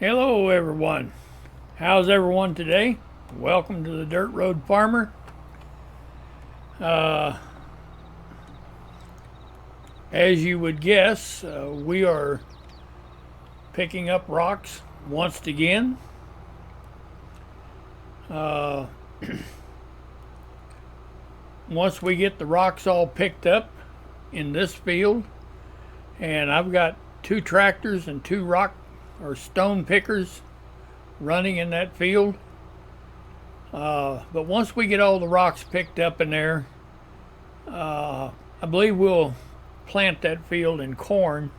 Hello everyone. How's everyone today? Welcome to the Dirt Road Farmer. As you would guess, we are picking up rocks once again. Once we get the rocks all picked up in this field, and I've got two tractors and two rock or stone pickers running in that field. But once we get all the rocks picked up in there, I believe we'll plant that field in corn,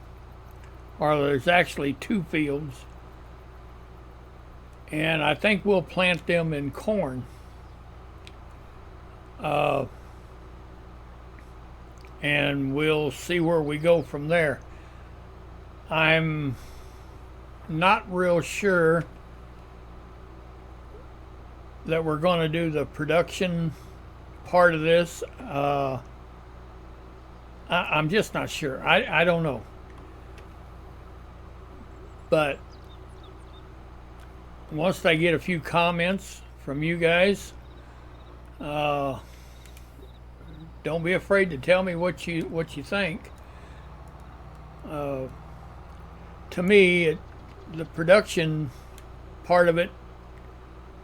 or there's actually two fields, and I think we'll plant them in corn. And we'll see where we go from there. I'm not real sure that we're going to do the production part of this. I'm just not sure. I don't know. But once I get a few comments from you guys, don't be afraid to tell me what you think. To me, the production part of it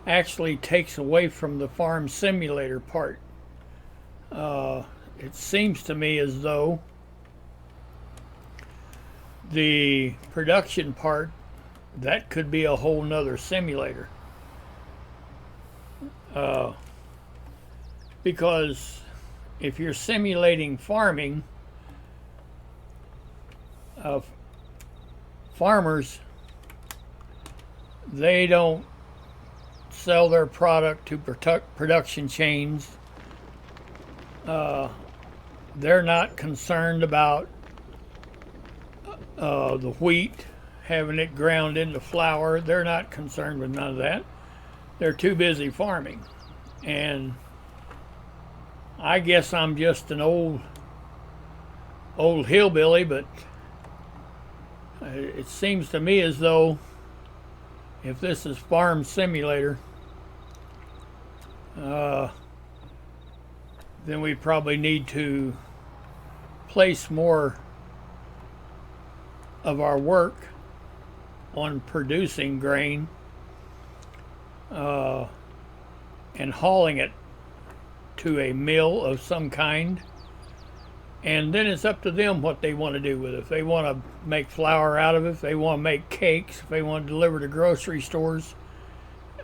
actually takes away from the farm simulator part. It seems to me as though the production part, that could be a whole nother simulator. Because if you're simulating farming, farmers, they don't sell their product to production chains. They're not concerned about the wheat, having it ground into flour. They're not concerned with none of that. They're too busy farming. And I guess I'm just an old hillbilly, but it seems to me as though if this is farm simulator, then we probably need to place more of our work on producing grain and hauling it to a mill of some kind. And then it's up to them what they want to do with it. If they want to make flour out of it, if they want to make cakes, if they want to deliver to grocery stores,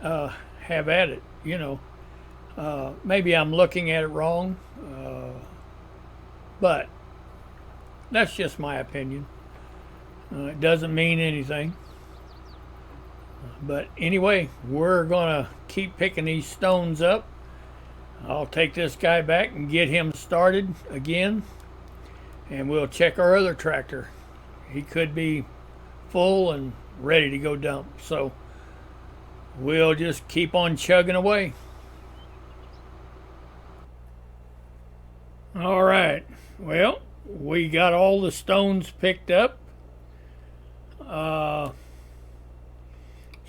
have at it, you know. Maybe I'm looking at it wrong, but that's just my opinion. It doesn't mean anything. But anyway, we're going to keep picking these stones up. I'll take this guy back and get him started again. And we'll check our other tractor. He could be full and ready to go dump. So we'll just keep on chugging away. All right. Well, we got all the stones picked up. So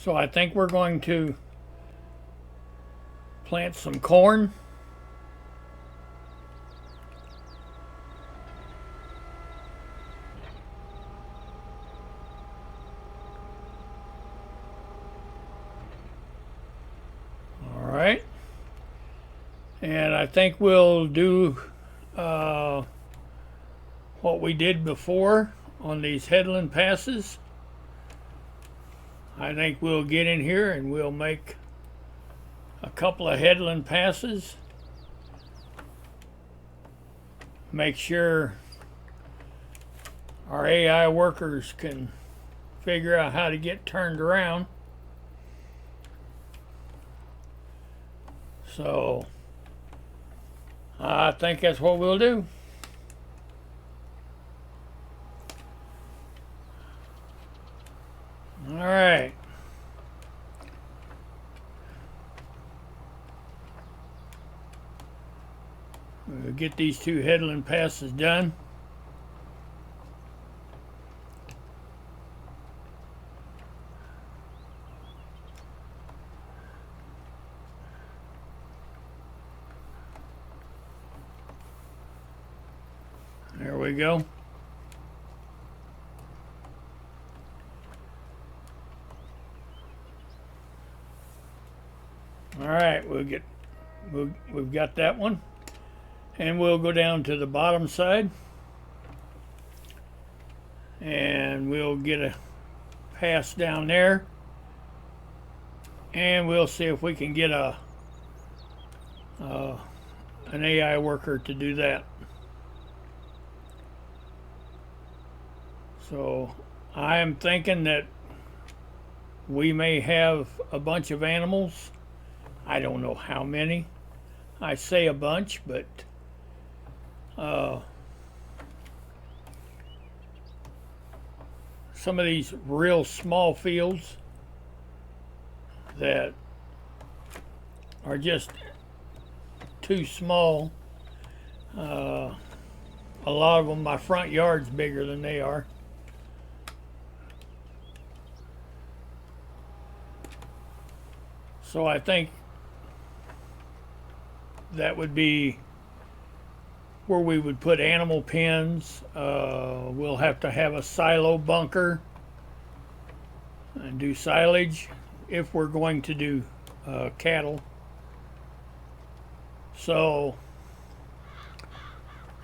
I think we're going to plant some corn. And I think we'll do what we did before on these headland passes. I think we'll get in here and we'll make a couple of headland passes. Make sure our AI workers can figure out how to get turned around. So I think that's what we'll do. All right. We'll get these two headland passes done. we go. All right, we've got that one, and we'll go down to the bottom side, and we'll get a pass down there, and we'll see if we can get an AI worker to do that. So I am thinking that we may have a bunch of animals. I don't know how many. I say a bunch, but some of these real small fields that are just too small. A lot of them, my front yard's bigger than they are. So I think that would be where we would put animal pens. We'll have to have a silo bunker and do silage if we're going to do cattle. So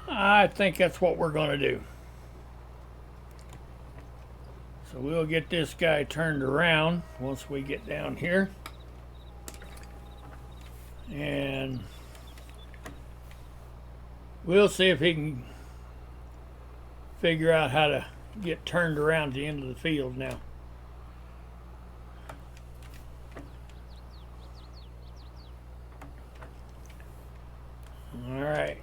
I think that's what we're going to do. So we'll get this guy turned around once we get down here. And we'll see if he can figure out how to get turned around at the end of the field now. All right.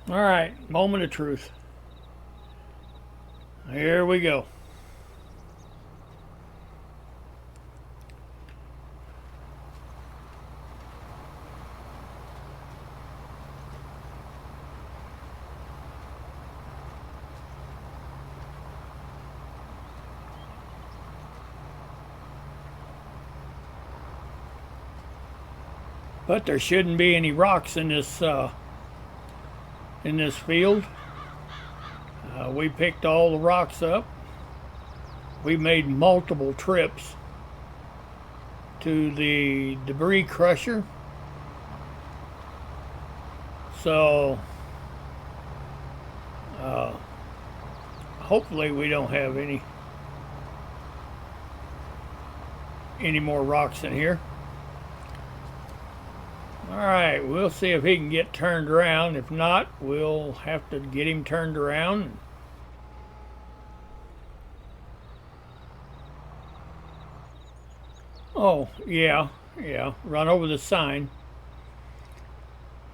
All right, moment of truth. Here we go. But there shouldn't be any rocks in this field. We picked all the rocks up. We made multiple trips to the debris crusher. So hopefully we don't have any more rocks in here. All right, we'll see if he can get turned around. If not, we'll have to get him turned around. Oh, yeah, run over the sign.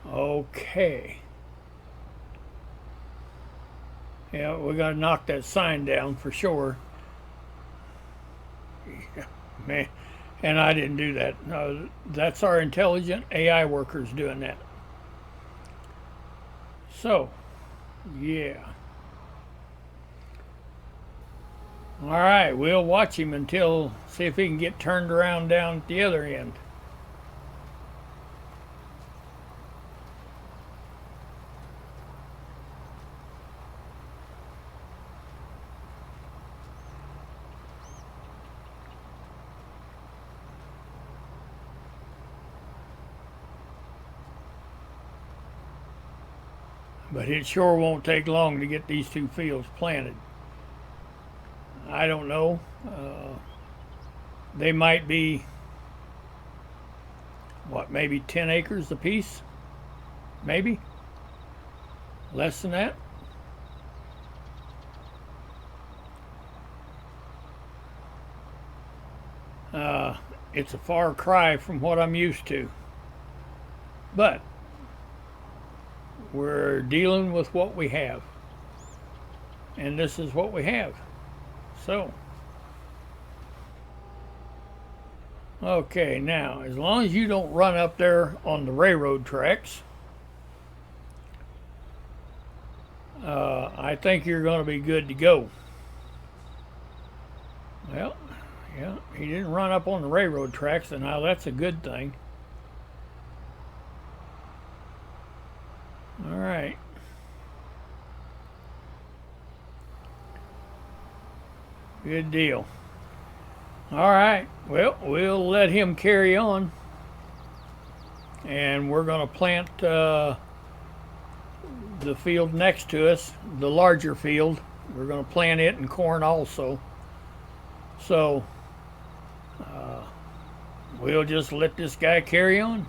Okay. Yeah, we gotta knock that sign down for sure. Yeah, man. And I didn't do that. No, that's our intelligent AI workers doing that. So, yeah. All right, we'll watch him until, see if he can get turned around down at the other end. But it sure won't take long to get these two fields planted. I don't know. They might be, what, maybe 10 acres apiece? Maybe? Less than that? It's a far cry from what I'm used to. But we're dealing with what we have. And this is what we have. So, okay, now, as long as you don't run up there on the railroad tracks, I think you're going to be good to go. Well, Yeah, he didn't run up on the railroad tracks, and now that's a good thing. All right. Good deal. All right. Well, we'll let him carry on. And we're going to plant the field next to us, the larger field. We're going to plant it in corn also. So we'll just let this guy carry on.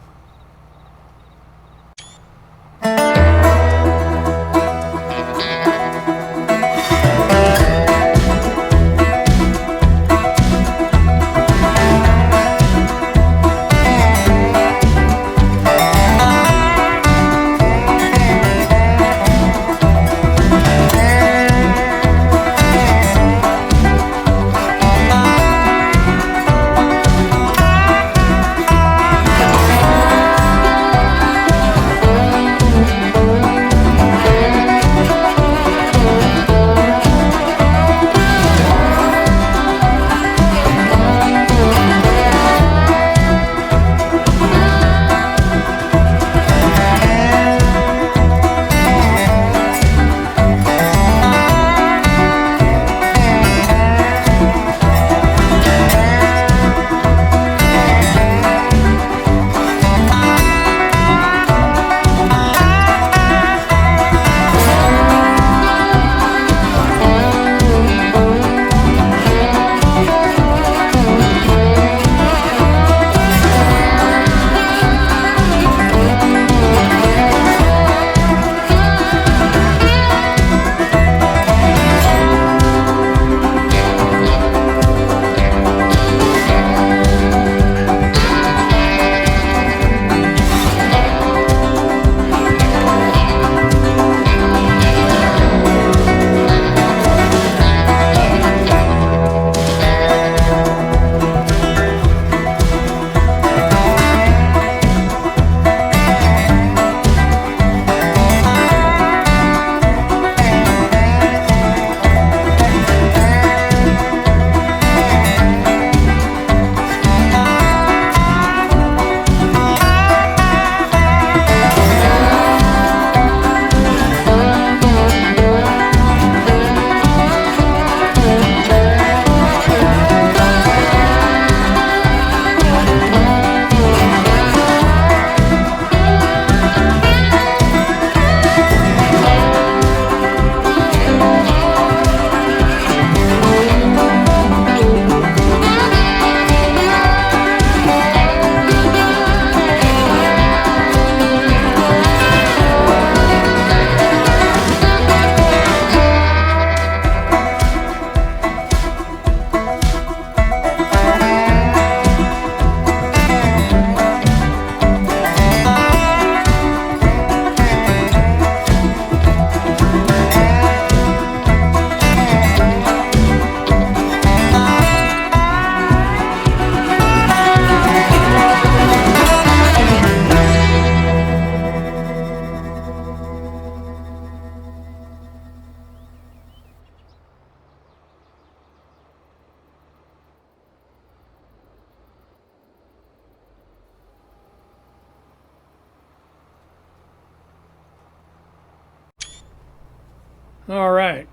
All right.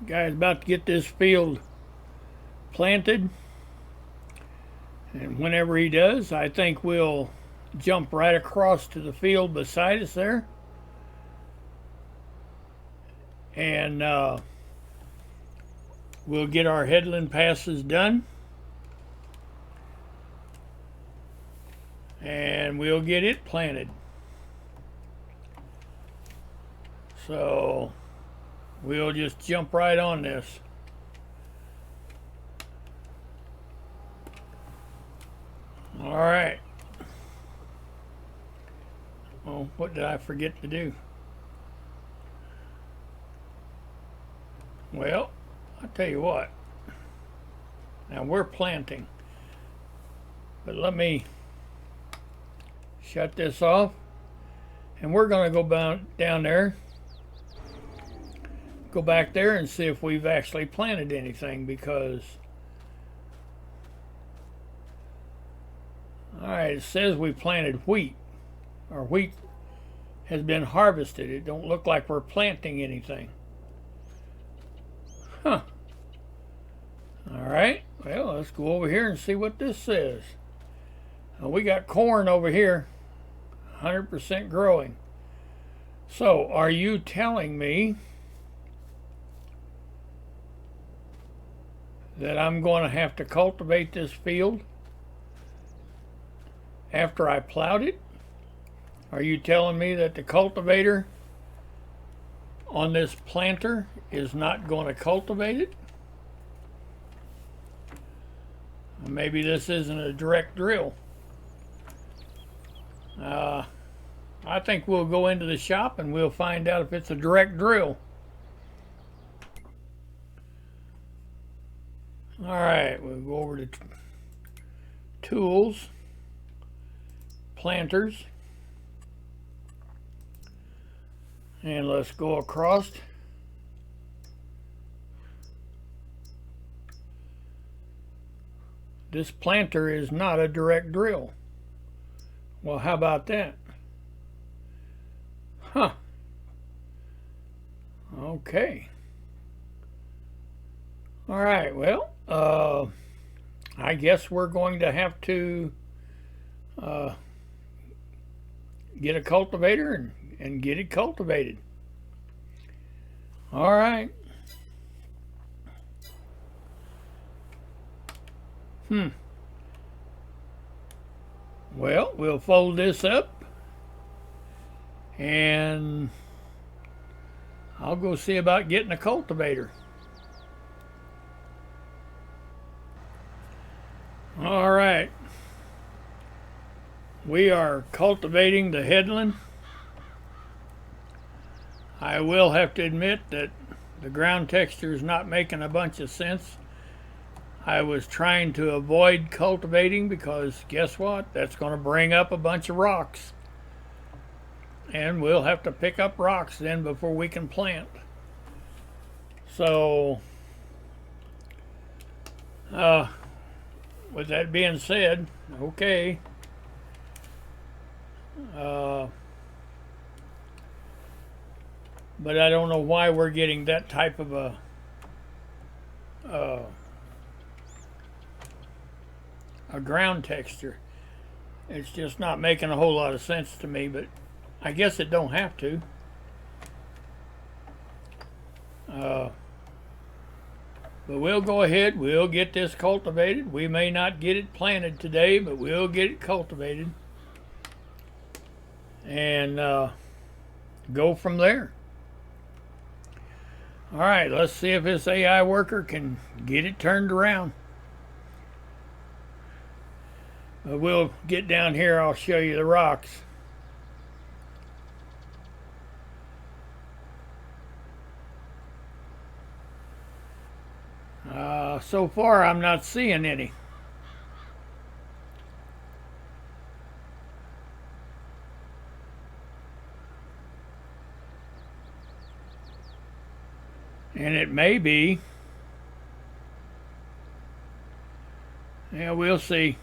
The guy's about to get this field planted. And whenever he does, I think we'll jump right across to the field beside us there. And we'll get our headland passes done. And we'll get it planted. So we'll just jump right on this. All right. Oh, what did I forget to do? Well, I'll tell you what. Now we're planting. But let me shut this off. And we're going to go down there. Go back there and see if we've actually planted anything, because Alright, it says we planted wheat. Our wheat has been harvested. It don't look like we're planting anything. Huh. Alright, well, let's go over here and see what this says. We got corn over here, 100% growing. So, are you telling me that I'm going to have to cultivate this field after I plowed it? Are you telling me that the cultivator on this planter is not going to cultivate it? Maybe this isn't a direct drill. I think we'll go into the shop and we'll find out if it's a direct drill. Alright, we'll go over to tools, planters, and let's go across. This planter is not a direct drill. Well, how about that? Huh. Okay. All right, well, I guess we're going to have to get a cultivator and get it cultivated. All right. Well, we'll fold this up and I'll go see about getting a cultivator. All right. We are cultivating the headland. I will have to admit that the ground texture is not making a bunch of sense. I was trying to avoid cultivating because guess what? That's going to bring up a bunch of rocks. And we'll have to pick up rocks then before we can plant. So, with that being said, okay. But I don't know why we're getting that type of a ground texture. It's just not making a whole lot of sense to me, but I guess it don't have to. But we'll go ahead, we'll get this cultivated. We may not get it planted today, but we'll get it cultivated. And go from there. All right, let's see if this AI worker can get it turned around. We'll get down here, I'll show you the rocks. So far I'm not seeing any. And it may be. Yeah, we'll see.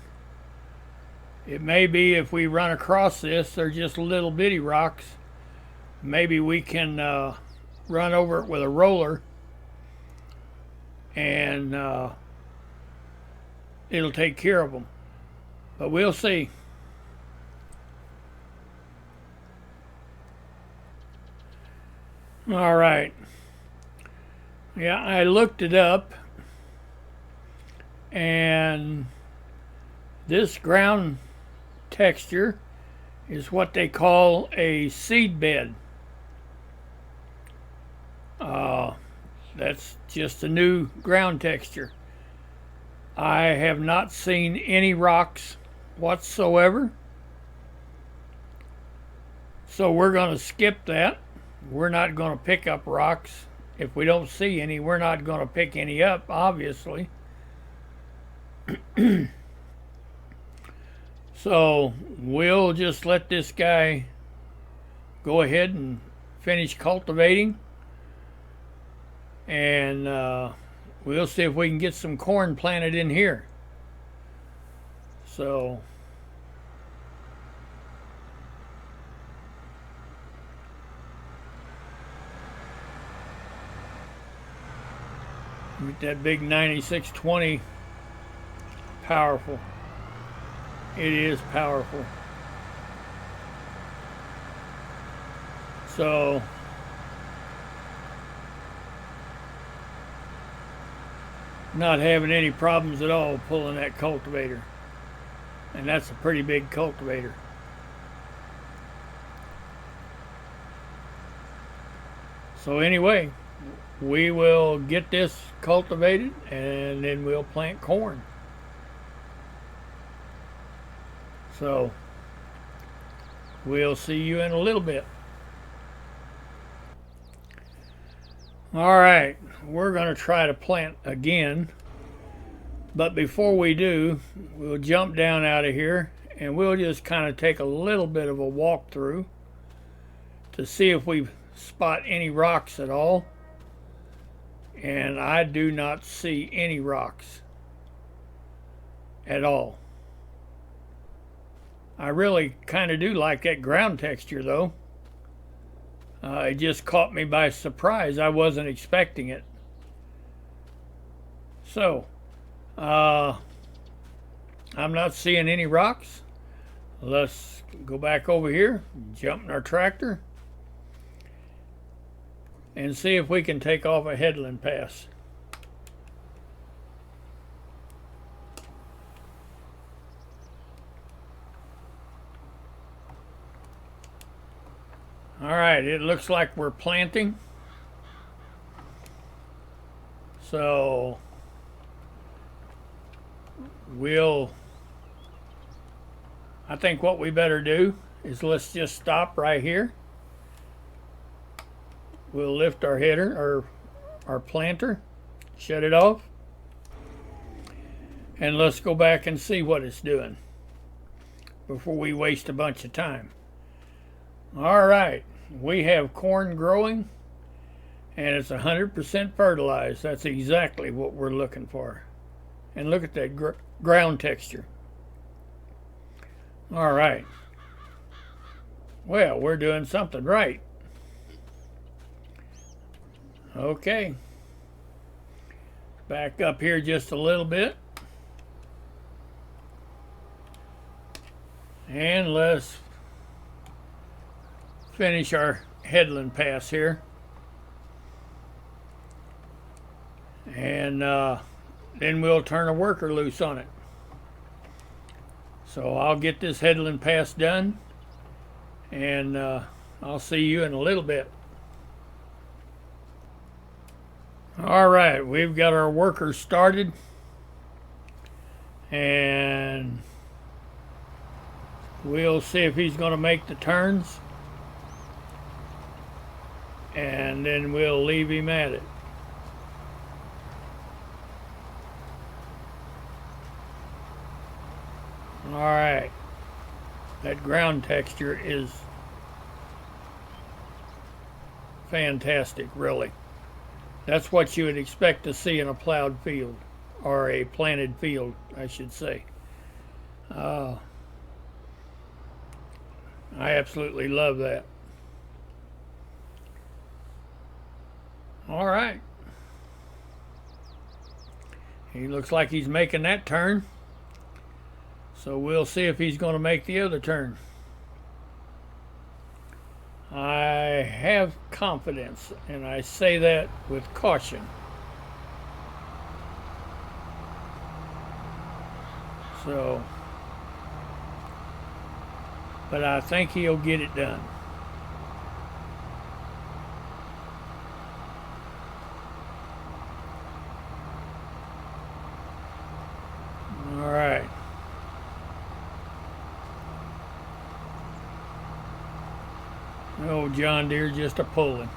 It may be if we run across this, they're just little bitty rocks. Maybe we can run over it with a roller and it'll take care of them. But we'll see. All right. Yeah, I looked it up, and this ground texture is what they call a seed bed. That's just a new ground texture. I have not seen any rocks whatsoever, so we're going to skip that. We're not going to pick up rocks. If we don't see any, we're not going to pick any up, obviously. So we'll just let this guy go ahead and finish cultivating, and we'll see if we can get some corn planted in here. So With that big 9620, powerful. It is powerful. So not having any problems at all pulling that cultivator. And that's a pretty big cultivator. So anyway, we will get this cultivated and then we'll plant corn. So we'll see you in a little bit. All right, we're going to try to plant again. But before we do, we'll jump down out of here and we'll just kind of take a little bit of a walk through to see if we spot any rocks at all. And I do not see any rocks at all. I really kind of do like that ground texture though. It just caught me by surprise. I wasn't expecting it. So, I'm not seeing any rocks. Let's go back over here, jump in our tractor, and see if we can take off a headland pass. All right, it looks like we're planting. So I think what we better do is let's just stop right here. We'll lift our header or our planter, shut it off, and let's go back and see what it's doing before we waste a bunch of time. All right, we have corn growing and it's 100% fertilized. That's exactly what we're looking for. And look at that ground texture. All right. Well, we're doing something right. Okay. Back up here just a little bit. And let's finish our headland pass here. And then we'll turn a worker loose on it. So I'll get this headland pass done, and I'll see you in a little bit. All right, we've got our worker started, and we'll see if he's going to make the turns, and then we'll leave him at it. All right, that ground texture is fantastic, really. That's what you would expect to see in a plowed field, or a planted field, I should say. I absolutely love that. All right. He looks like he's making that turn. So we'll see if he's going to make the other turn. I have confidence, and I say that with caution. So, but I think he'll get it done. All right. Oh, John Deere just a pulling.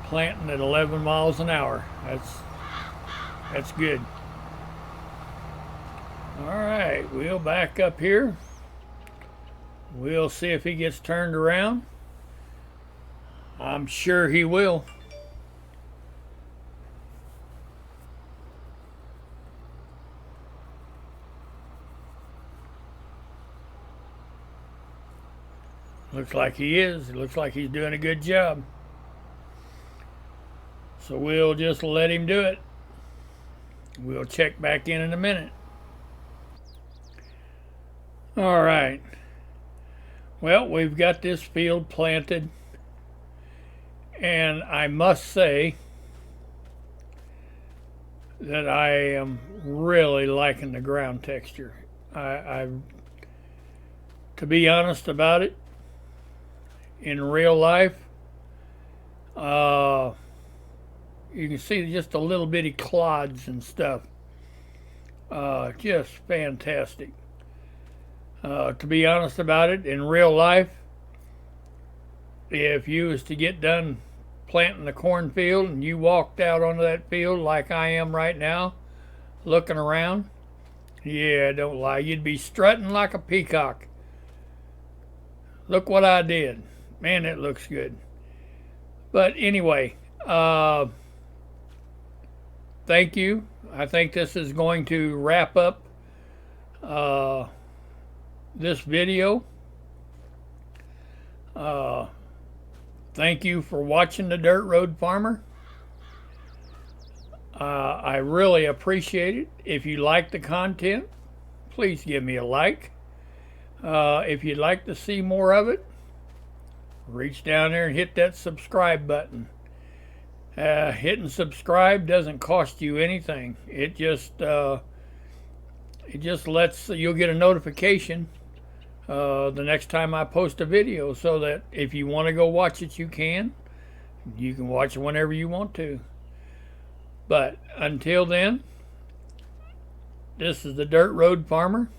Planting at 11 miles an hour. That's good. All right, we'll back up here. We'll see if he gets turned around. I'm sure he will. Looks like he is. It looks like he's doing a good job. So we'll just let him do it. We'll check back in a minute. All right. Well, we've got this field planted, and I must say that I am really liking the ground texture. To be honest about it, in real life, you can see just a little bitty clods and stuff. Just fantastic. To be honest about it, in real life, if you was to get done planting the cornfield and you walked out onto that field like I am right now, looking around, yeah, don't lie, you'd be strutting like a peacock. Look what I did. Man, it looks good. But anyway, thank you. I think this is going to wrap up this video. Thank you for watching The Dirt Road Farmer. I really appreciate it. If you like the content, please give me a like. If you'd like to see more of it, reach down there and hit that subscribe button. Hitting subscribe doesn't cost you anything. It just lets you'll get a notification the next time I post a video, so that if you want to go watch it, you can watch it whenever you want to. But until then, this is the Dirt Road Farmer,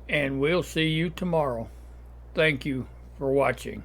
and we'll see you tomorrow. Thank you for watching.